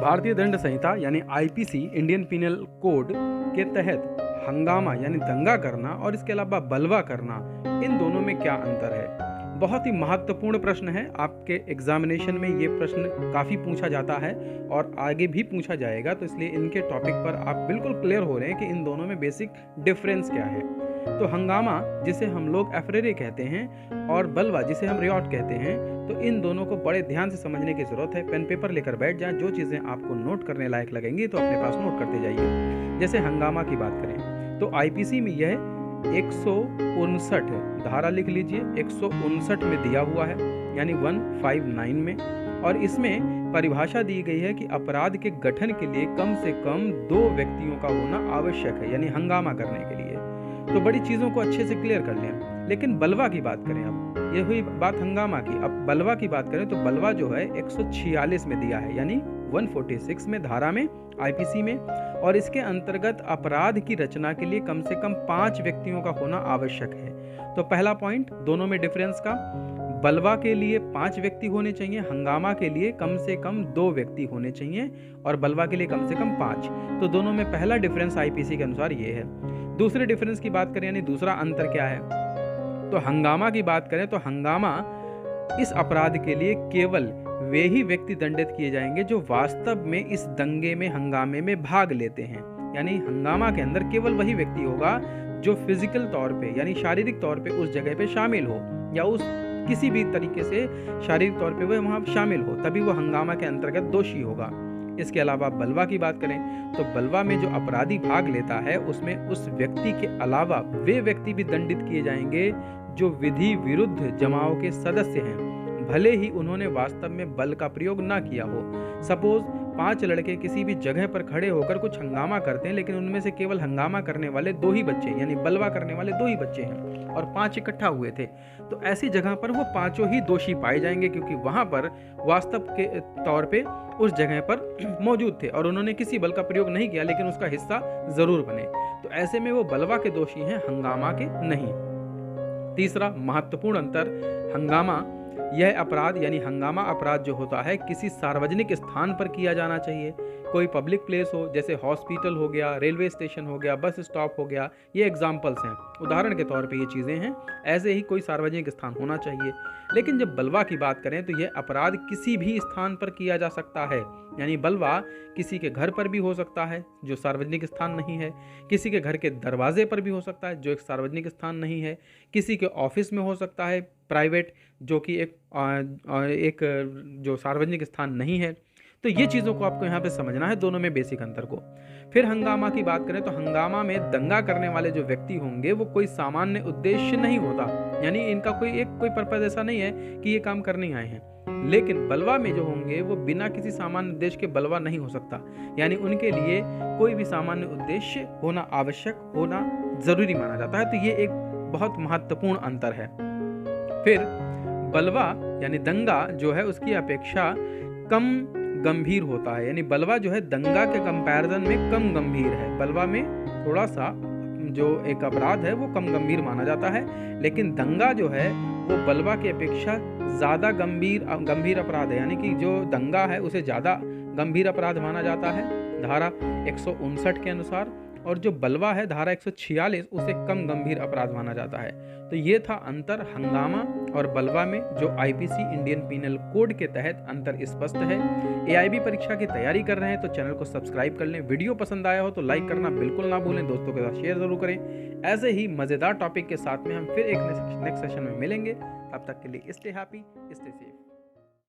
भारतीय दंड संहिता यानी आईपीसी इंडियन पिनल कोड के तहत हंगामा यानी दंगा करना और इसके अलावा बलवा करना, इन दोनों में क्या अंतर है? बहुत ही महत्वपूर्ण प्रश्न है। आपके एग्जामिनेशन में ये प्रश्न काफ़ी पूछा जाता है और आगे भी पूछा जाएगा, तो इसलिए इनके टॉपिक पर आप बिल्कुल क्लियर हो रहे हैं कि इन दोनों में बेसिक डिफरेंस क्या है। तो हंगामा जिसे हम लोग एफरेरे कहते हैं और बलवा जिसे हम रियॉट कहते हैं, तो इन दोनों को बड़े ध्यान से समझने की जरूरत है। पेन पेपर लेकर बैठ जाएं, जो चीज़ें आपको नोट करने लायक लगेंगी तो अपने पास नोट करते जाइए। जैसे हंगामा की बात करें तो आईपीसी में यह 159 धारा लिख लीजिए, 159 में दिया हुआ है यानी 159 में, और इसमें परिभाषा दी गई है कि अपराध के गठन के लिए कम से कम 2 व्यक्तियों का होना आवश्यक है, यानी हंगामा करने के लिए। तो बड़ी चीज़ों को अच्छे से क्लियर कर लें। लेकिन बलवा की बात करें, अब ये हुई बात हंगामा की, अब बलवा की बात करें तो बलवा जो है 146 में दिया है यानी 146 में धारा में आईपीसी में, और इसके अंतर्गत अपराध की रचना के लिए कम से कम 5 व्यक्तियों का होना आवश्यक है। तो पहला पॉइंट दोनों में डिफरेंस का, बलवा के लिए 5 व्यक्ति होने चाहिए, हंगामा के लिए कम से कम 2 व्यक्ति होने चाहिए और बलवा के लिए कम से कम 5। तो दोनों में पहला डिफरेंस आईपीसी के अनुसार ये है। दूसरे डिफरेंस की बात करें यानी दूसरा अंतर क्या है, तो हंगामा की बात करें तो हंगामा इस अपराध के लिए केवल वे ही व्यक्ति दंडित किए जाएंगे जो वास्तव में इस दंगे में हंगामे में भाग लेते हैं। यानी हंगामा के अंदर केवल वही व्यक्ति होगा जो फिजिकल तौर पे यानी शारीरिक तौर पे उस जगह पे शामिल हो या उस किसी भी तरीके से शारीरिक तौर पे वह वहाँ शामिल हो, तभी वो हंगामा के अंतर्गत दोषी होगा। इसके अलावा बलवा की बात करें तो बलवा में जो अपराधी भाग लेता है उसमें उस व्यक्ति के अलावा वे व्यक्ति भी दंडित किए जाएंगे जो विधि विरुद्ध जमाओं के सदस्य हैं, भले ही उन्होंने वास्तव में बल का प्रयोग ना किया हो। सपोज 5 लड़के किसी भी जगह पर खड़े होकर कुछ हंगामा करते हैं, लेकिन उनमें से केवल हंगामा करने वाले 2 ही बच्चे यानी बलवा करने वाले 2 ही बच्चे हैं और 5 इकट्ठा हुए थे, तो ऐसी जगह पर वो 5 ही दोषी पाए जाएंगे, क्योंकि वहां पर वास्तव के तौर पे उस जगह पर मौजूद थे और उन्होंने किसी बल का प्रयोग नहीं किया, लेकिन उसका हिस्सा जरूर बने। तो ऐसे में वो बलवा के दोषी हैं, हंगामा के नहीं। तीसरा महत्वपूर्ण अंतर, हंगामा यह अपराध यानी हंगामा अपराध जो होता है किसी सार्वजनिक स्थान पर किया जाना चाहिए। कोई पब्लिक प्लेस हो, जैसे हॉस्पिटल हो गया, रेलवे स्टेशन हो गया, बस स्टॉप हो गया, ये एग्जाम्पल्स हैं, उदाहरण के तौर पे ये चीज़ें हैं। ऐसे ही कोई सार्वजनिक स्थान होना चाहिए। लेकिन जब बलवा की बात करें तो यह अपराध किसी भी स्थान पर किया जा सकता है, यानी बलवा किसी के घर पर भी हो सकता है जो सार्वजनिक स्थान नहीं है, किसी के घर के दरवाजे पर भी हो सकता है जो एक सार्वजनिक स्थान नहीं है, किसी के ऑफिस में हो सकता है प्राइवेट जो कि एक जो सार्वजनिक स्थान नहीं है। तो ये चीज़ों को आपको यहाँ पे समझना है, दोनों में बेसिक अंतर को। फिर हंगामा की बात करें तो हंगामा में दंगा करने वाले जो व्यक्ति होंगे वो कोई सामान्य उद्देश्य नहीं होता, यानी इनका कोई पर्पस ऐसा नहीं है कि ये काम करने आए हैं। लेकिन बलवा में जो होंगे वो बिना किसी सामान्य उद्देश्य के बलवा नहीं हो सकता, यानी उनके लिए कोई भी सामान्य उद्देश्य होना आवश्यक, होना जरूरी माना जाता है। तो ये एक बहुत महत्वपूर्ण अंतर है। फिर बलवा यानी दंगा जो है उसकी अपेक्षा कम गंभीर होता है, यानी बलवा जो है दंगा के कंपैरिजन में कम गंभीर है। बलवा में थोड़ा सा जो एक अपराध है वो कम गंभीर माना जाता है, लेकिन दंगा जो है वो बलवा की अपेक्षा ज़्यादा गंभीर अपराध है, यानी कि जो दंगा है उसे ज़्यादा गंभीर अपराध माना जाता है धारा 159 के अनुसार, और जो बलवा है धारा 146 उसे कम गंभीर अपराध माना जाता है। तो ये था अंतर हंगामा और बलवा में, जो आईपीसी इंडियन पिनल कोड के तहत अंतर स्पष्ट है। एआईबी परीक्षा की तैयारी कर रहे हैं तो चैनल को सब्सक्राइब कर लें। वीडियो पसंद आया हो तो लाइक करना बिल्कुल ना भूलें, दोस्तों के साथ शेयर जरूर करें। ऐसे ही मजेदार टॉपिक के साथ में हम फिर एक नेक्स्ट सेशन में मिलेंगे। तब तक के लिए स्टे हैप्पी, स्टे सेफ।